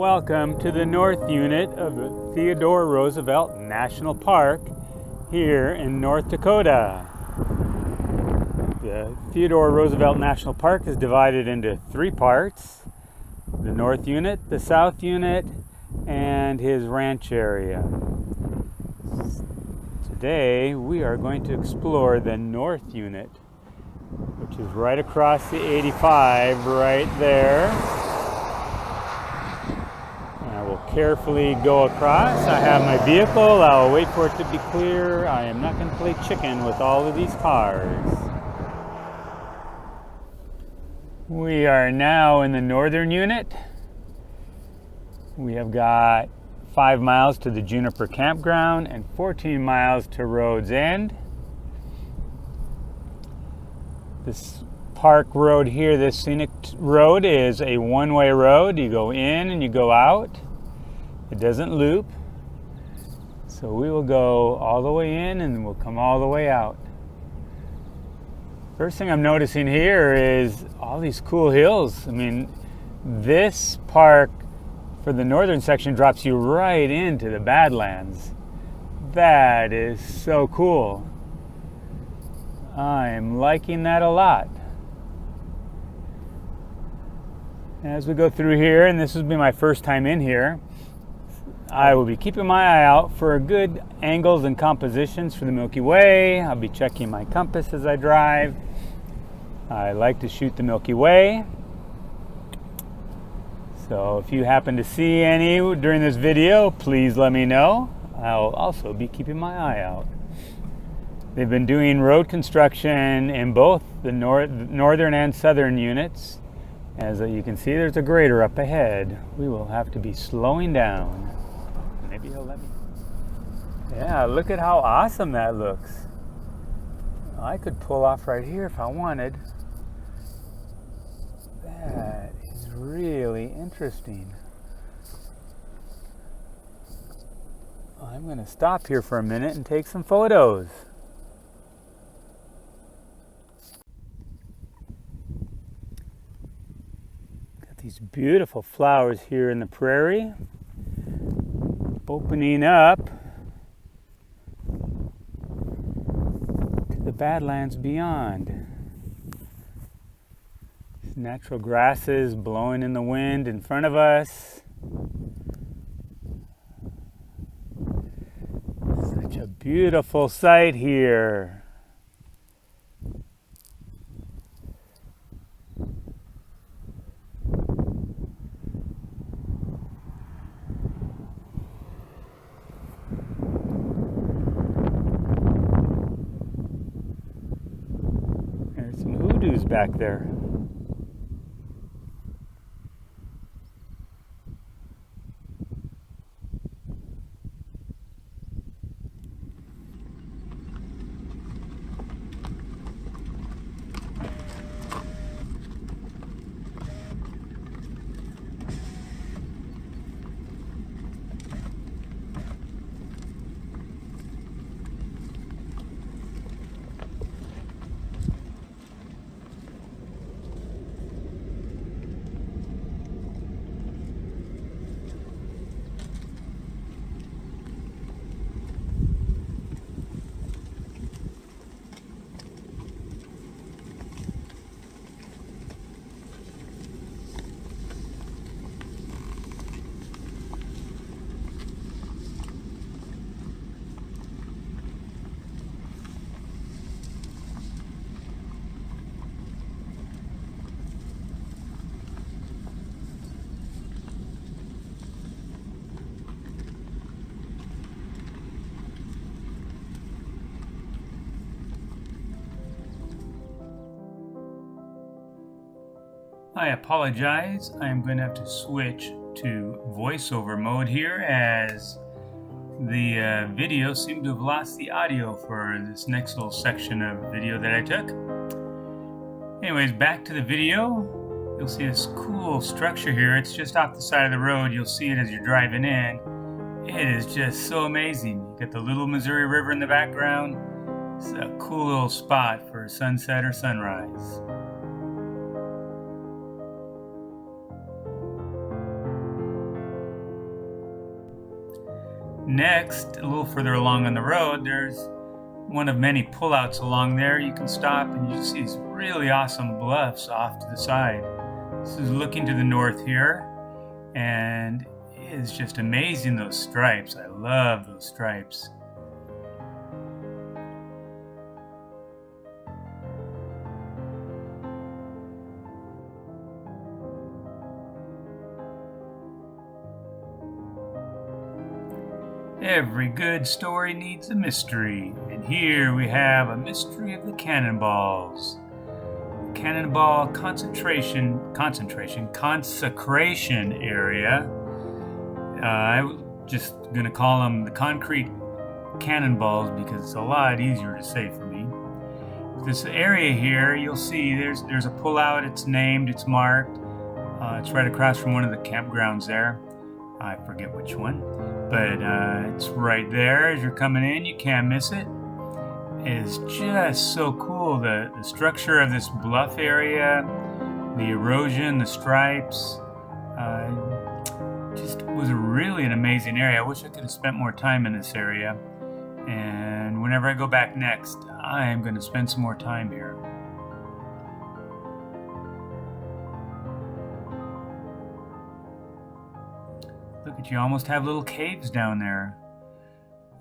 Welcome to the North Unit of the Theodore Roosevelt National Park here in North Dakota. The Theodore Roosevelt National Park is divided into three parts: the North Unit, the South Unit, and his ranch area. Today we are going to explore the North Unit, which is right across the 85 right there. I will carefully go across. I have my vehicle. I'll wait for it to be clear. I am not going to play chicken with all of these cars. We are now in the Northern Unit. We have got 5 miles to the Juniper Campground and 14 miles to Road's End. This park road here, this scenic road, is a one-way road. You go in and you go out. It doesn't loop. So we will go all the way in and we'll come all the way out. First thing I'm noticing here is all these cool hills. I mean, this park for the northern section drops you right into the Badlands. That is so cool. I'm liking that a lot. As we go through here, and this will be my first time in here, I will be keeping my eye out for good angles and compositions for the Milky Way. I'll be checking my compass as I drive. I like to shoot the Milky Way. So if you happen to see any during this video, please let me know. I'll also be keeping my eye out. They've been doing road construction in both the northern and southern units. As you can see, there's a grader up ahead. We will have to be slowing down. Maybe he'll let me. Yeah, look at how awesome that looks. I could pull off right here if I wanted. That is really interesting. I'm going to stop here for a minute and take some photos. Got these beautiful flowers here in the prairie, opening up to the Badlands beyond. These natural grasses blowing in the wind in front of us. Such a beautiful sight here. Back there. I apologize. I'm going to have to switch to voiceover mode here as the video seemed to have lost the audio for this next little section of video that I took. Anyways, back to the video. You'll see this cool structure here. It's just off the side of the road. You'll see it as you're driving in. It is just so amazing. You got the little Missouri River in the background. It's a cool little spot for sunset or sunrise. Next, a little further along on the road, there's one of many pullouts along there. You can stop and you see these really awesome bluffs off to the side. This is looking to the north here, and it's just amazing, those stripes. I love those stripes. Every good story needs a mystery, and here we have a mystery of the cannonballs. Cannonball consecration area. I'm just gonna call them the concrete cannonballs because it's a lot easier to say for me. This area here, you'll see there's a pullout. It's named, it's marked. It's right across from one of the campgrounds there. I forget which one, but it's right there as you're coming in. You can't miss it. It's just so cool. The structure of this bluff area, the erosion, the stripes, just was really an amazing area. I wish I could have spent more time in this area. And whenever I go back next, I am going to spend some more time here. Look at you, almost have little caves down there.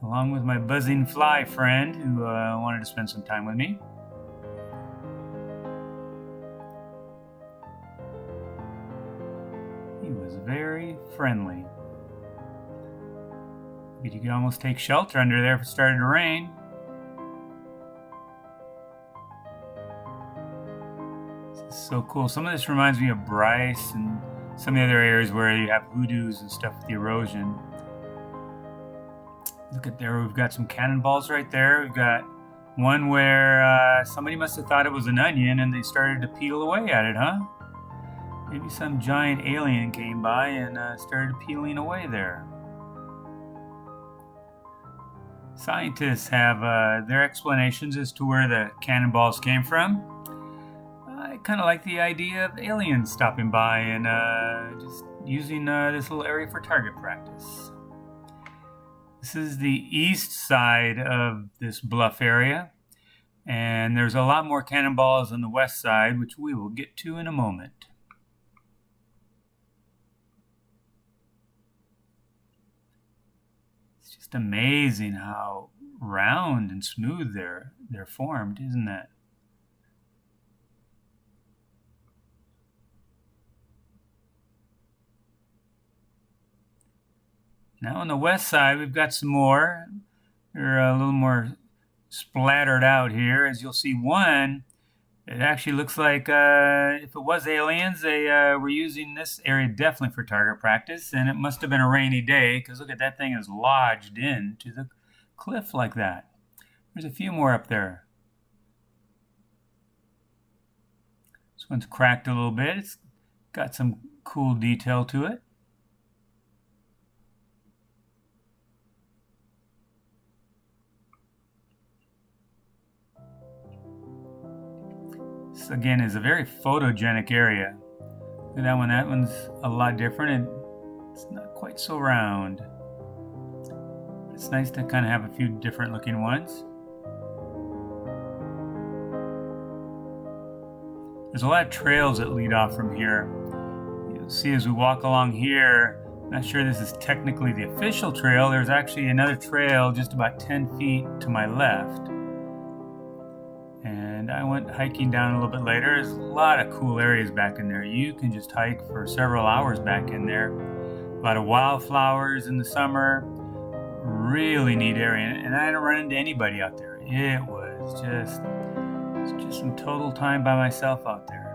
Along with my buzzing fly friend who wanted to spend some time with me. He was very friendly. You could almost take shelter under there if it started to rain. This is so cool. Some of this reminds me of Bryce and some of the other areas where you have hoodoos and stuff with the erosion. Look at there, we've got some cannonballs right there. We've got one where somebody must have thought it was an onion and they started to peel away at it, huh? Maybe some giant alien came by and started peeling away there. Scientists have their explanations as to where the cannonballs came from. I kind of like the idea of aliens stopping by and just using this little area for target practice. This is the east side of this bluff area, and there's a lot more cannonballs on the west side, which we will get to in a moment. It's just amazing how round and smooth they're formed, isn't it? Now on the west side, we've got some more. They're a little more splattered out here. As you'll see, one, it actually looks like if it was aliens, they were using this area definitely for target practice, and it must have been a rainy day because look at that thing is lodged into the cliff like that. There's a few more up there. This one's cracked a little bit. It's got some cool detail to it. This again is a very photogenic area. Look at that one. That one's a lot different and it's not quite so round. It's nice to kind of have a few different looking ones. There's a lot of trails that lead off from here. You'll see as we walk along here, I'm not sure this is technically the official trail. There's actually another trail just about 10 feet to my left. And I went hiking down a little bit later. There's a lot of cool areas back in there. You can just hike for several hours back in there. A lot of wildflowers in the summer. Really neat area. And I didn't run into anybody out there. It was just some total time by myself out there.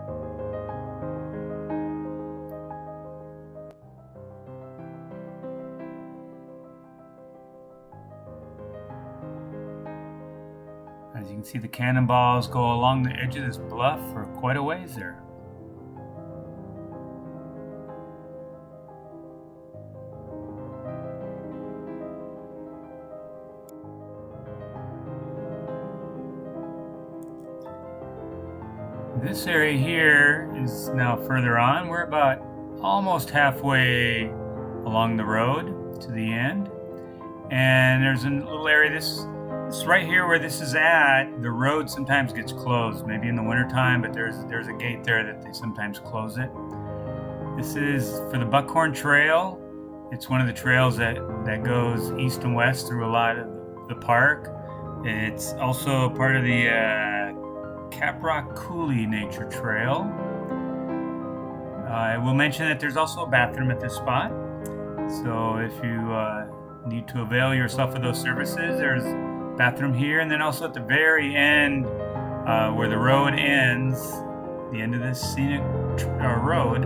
As you can see, the cannonballs go along the edge of this bluff for quite a ways there. This area here is now further on. We're about almost halfway along the road to the end. And there's a little area, this right here where this is at, the road sometimes gets closed, maybe in the wintertime, but there's a gate there that they sometimes close it. This is for the Buckhorn Trail. It's one of the trails that goes east and west through a lot of the park. It's also part of the Caprock Coulee Nature Trail. I will mention that there's also a bathroom at this spot. So if you need to avail yourself of those services, there's a bathroom here, and then also at the very end where the road ends, the end of this scenic road,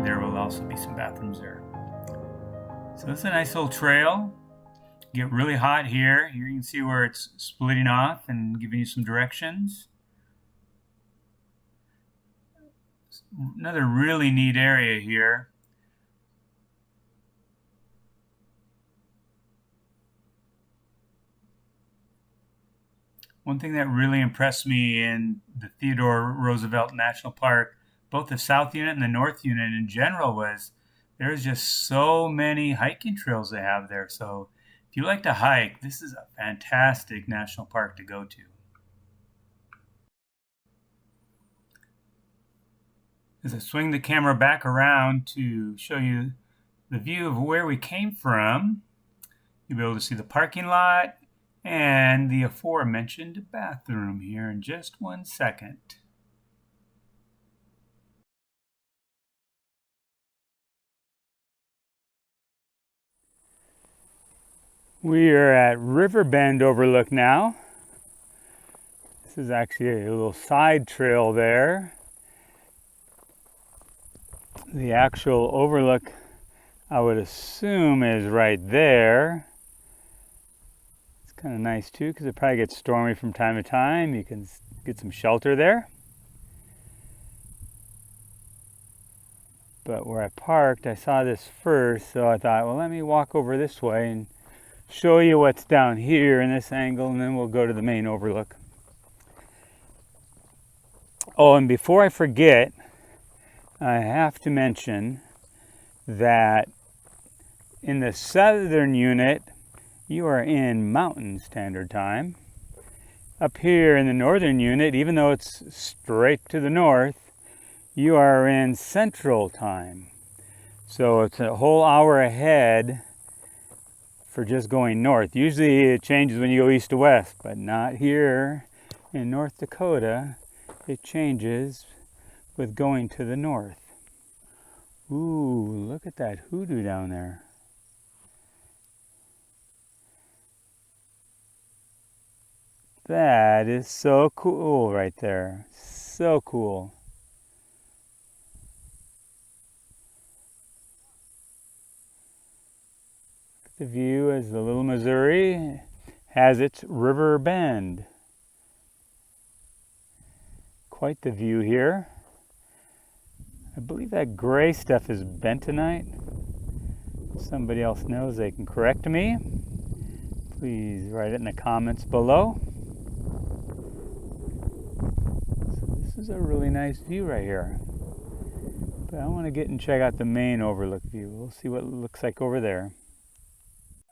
there will also be some bathrooms there. So it's a nice little trail. Get really hot here. Here you can see where it's splitting off and giving you some directions. Another really neat area here. One thing that really impressed me in the Theodore Roosevelt National Park, both the South Unit and the North Unit in general, was there's just so many hiking trails they have there. So if you like to hike, this is a fantastic national park to go to. As I swing the camera back around to show you the view of where we came from, you'll be able to see the parking lot and the aforementioned bathroom here in just 1 second. We are at Riverbend Overlook now. This is actually a little side trail there. The actual overlook, I would assume, is right there. It's kind of nice too, because it probably gets stormy from time to time. You can get some shelter there. But where I parked, I saw this first, so I thought, well, let me walk over this way and show you what's down here in this angle, and then we'll go to the main overlook. Oh, and before I forget, I have to mention that in the southern unit, you are in Mountain Standard Time. Up here in the northern unit, even though it's straight to the north, you are in Central Time. So it's a whole hour ahead for just going north. Usually it changes when you go east to west, but not here in North Dakota. It changes with going to the north. Ooh, look at that hoodoo down there. That is so cool right there. So cool. The view as the Little Missouri has its river bend. Quite the view here. I believe that gray stuff is bentonite. If somebody else knows, they can correct me. Please write it in the comments below. So this is a really nice view right here. But I want to get and check out the main overlook view. We'll see what it looks like over there.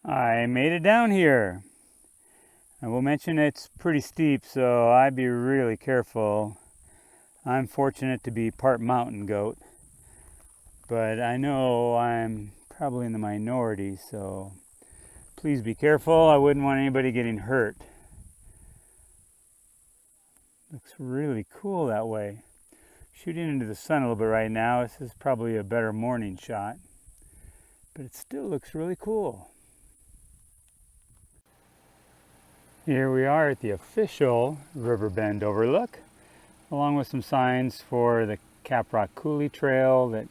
I made it down here. I will mention it's pretty steep, so I'd be really careful. I'm fortunate to be part mountain goat, but I know I'm probably in the minority, so please be careful. I wouldn't want anybody getting hurt. Looks really cool that way. Shooting into the sun a little bit right now. This is probably a better morning shot, but it still looks really cool. Here we are at the official Riverbend Overlook, along with some signs for the Caprock Coulee Trail that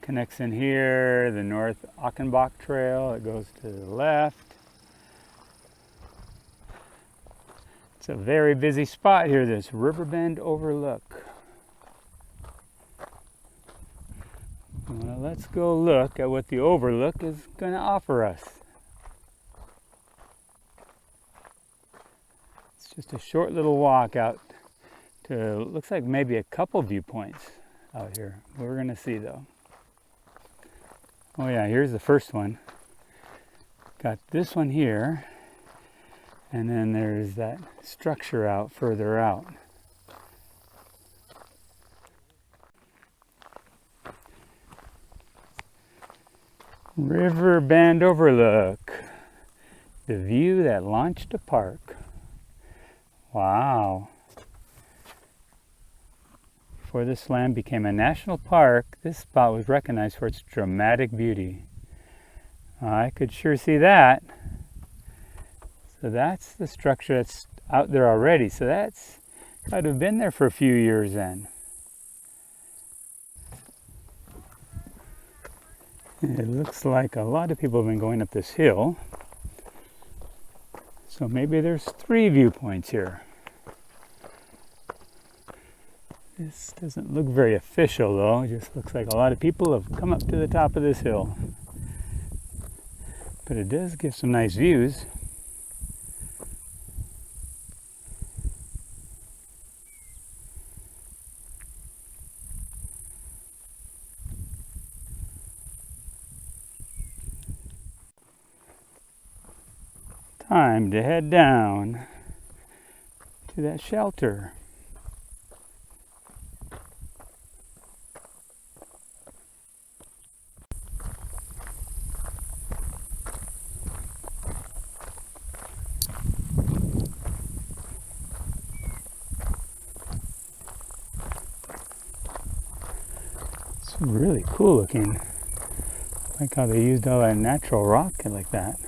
connects in here, the North Achenbach Trail that goes to the left. It's a very busy spot here, this Riverbend Overlook. Well, let's go look at what the overlook is going to offer us. It's just a short little walk out to, looks like maybe a couple viewpoints out here. We're going to see though. Oh yeah, here's the first one. got this one here, and then there's that structure out further out. River Bend Overlook, the view that launched a park. Wow. Before this land became a national park, this spot was recognized for its dramatic beauty. I could sure see that. So that's the structure that's out there already. So that's got to have been there for a few years then. It looks like a lot of people have been going up this hill. So maybe there's 3 viewpoints here. This doesn't look very official though. It just looks like a lot of people have come up to the top of this hill. But it does give some nice views. Time to head down to that shelter. It's really cool looking. I like how they used all that natural rock like that.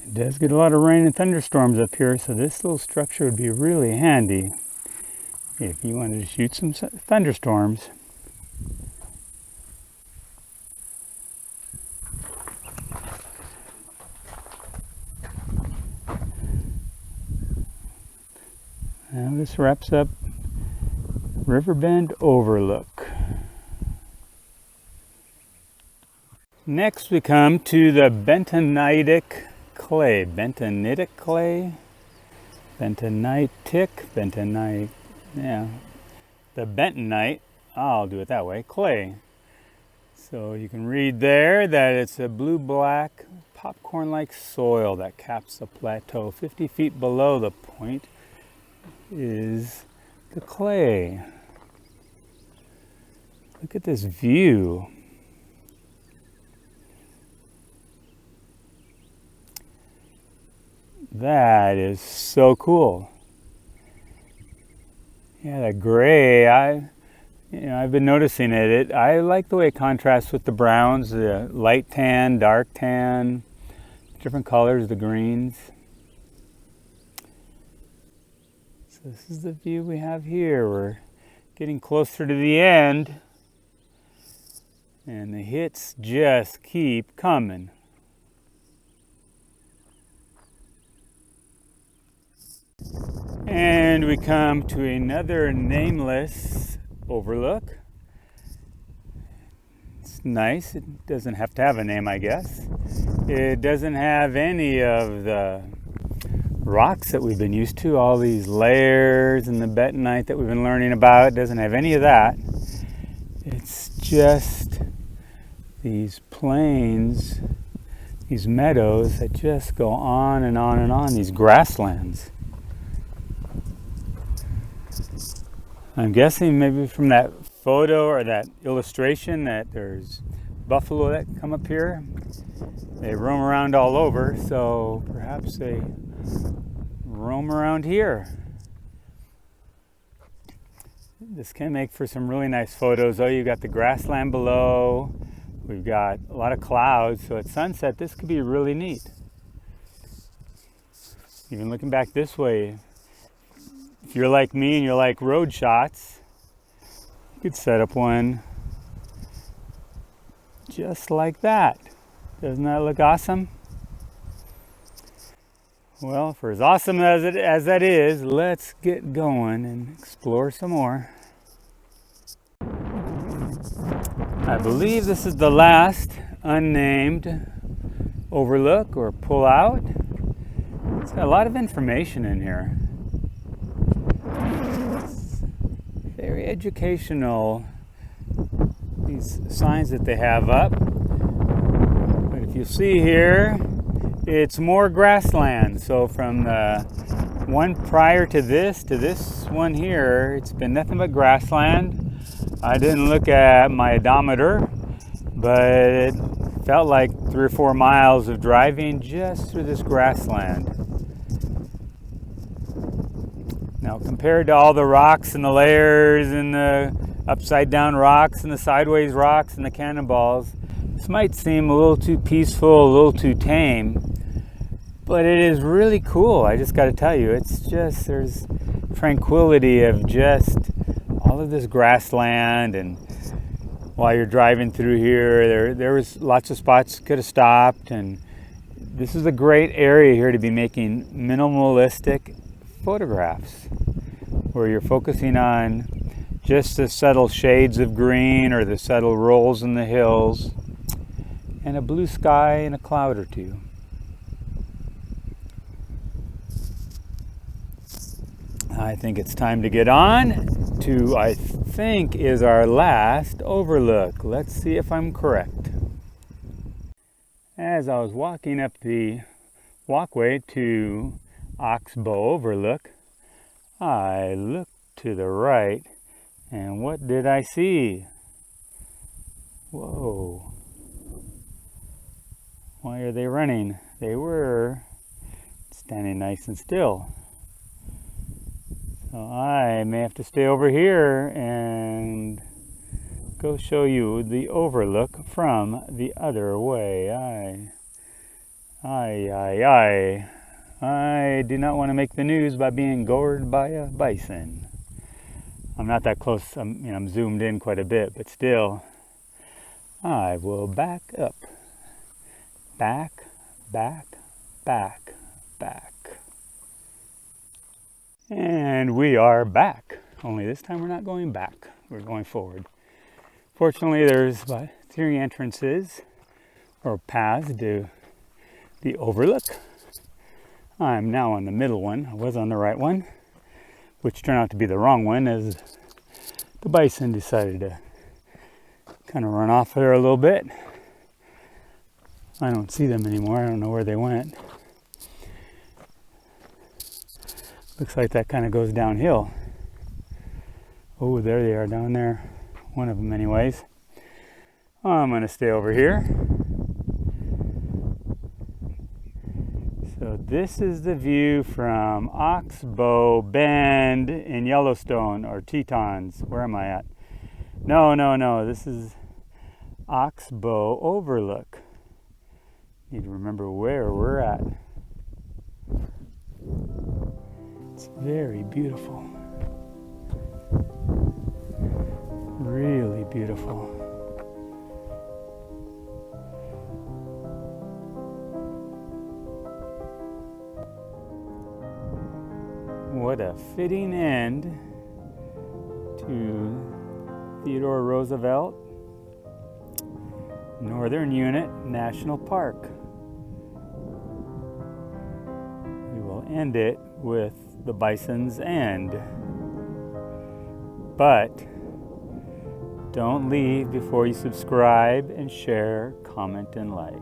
It does get a lot of rain and thunderstorms up here, so this little structure would be really handy if you wanted to shoot some thunderstorms. Now this wraps up River Bend Overlook. Next we come to the Bentonitic clay. Bentonitic clay? Bentonite, yeah. The bentonite, I'll do it that way, clay. So you can read there that it's a blue-black, popcorn-like soil that caps the plateau. 50 feet below the point is the clay. Look at this view. That is so cool. Yeah, the gray, I've been noticing it. I like the way it contrasts with the browns, the light tan, dark tan, different colors, the greens. So this is the view we have here. We're getting closer to the end, and the hits just keep coming. And we come to another nameless overlook. It's nice. It doesn't have to have a name, I guess. It doesn't have any of the rocks that we've been used to, all these layers and the bentonite that we've been learning about. It doesn't have any of that. It's just these plains, these meadows that just go on and on and on, these grasslands. I'm guessing maybe from that photo or that illustration that there's buffalo that come up here. They roam around all over, so perhaps they roam around here. This can make for some really nice photos. Oh, you've got the grassland below. We've got a lot of clouds, so at sunset this could be really neat. Even looking back this way, if you're like me and you like road shots, you could set up one just like that. Doesn't that look awesome? Well, for as awesome as that is, let's get going and explore some more. I believe this is the last unnamed overlook or pull out. It's got a lot of information in here. It's very educational, these signs that they have up. But if you see here, it's more grassland. So from the one prior to this one here, it's been nothing but grassland. I didn't look at my odometer, but it felt like 3 or 4 miles of driving just through this grassland. Now, compared to all the rocks and the layers and the upside down rocks and the sideways rocks and the cannonballs, this might seem a little too peaceful, a little too tame, but it is really cool. I just got to tell you, it's just, there's tranquility of just all of this grassland. And while you're driving through here, there was lots of spots could have stopped, and this is a great area here to be making minimalistic photographs where you're focusing on just the subtle shades of green or the subtle rolls in the hills and a blue sky and a cloud or two. I think it's time to get on to, I think, is our last overlook. Let's see if I'm correct. As I was walking up the walkway to Oxbow Overlook, I looked to the right, and what did I see? Whoa. Why are they running? They were standing nice and still. So I may have to stay over here and go show you the overlook from the other way. I do not want to make the news by being gored by a bison. I'm not that close. I'm zoomed in quite a bit, but still, I will back up. Back. And we are back. Only this time we're not going back. We're going forward. Fortunately, there's about 3 entrances or paths to the overlook. I'm now on the middle one. I was on the right one, which turned out to be the wrong one as the bison decided to kind of run off there a little bit. I don't see them anymore. I don't know where they went. Looks like that kind of goes downhill. Oh, there they are down there. One of them anyways. I'm going to stay over here. So this is the view from Oxbow Bend in Yellowstone, or Tetons. Where am I at? No. This is Oxbow Overlook. Need to remember where we're at. It's very beautiful. Really beautiful. What a fitting end to Theodore Roosevelt Northern Unit National Park. We will end it with the bison's end. But don't leave before you subscribe and share, comment, and like.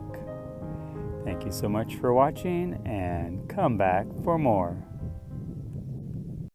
Thank you so much for watching, and come back for more.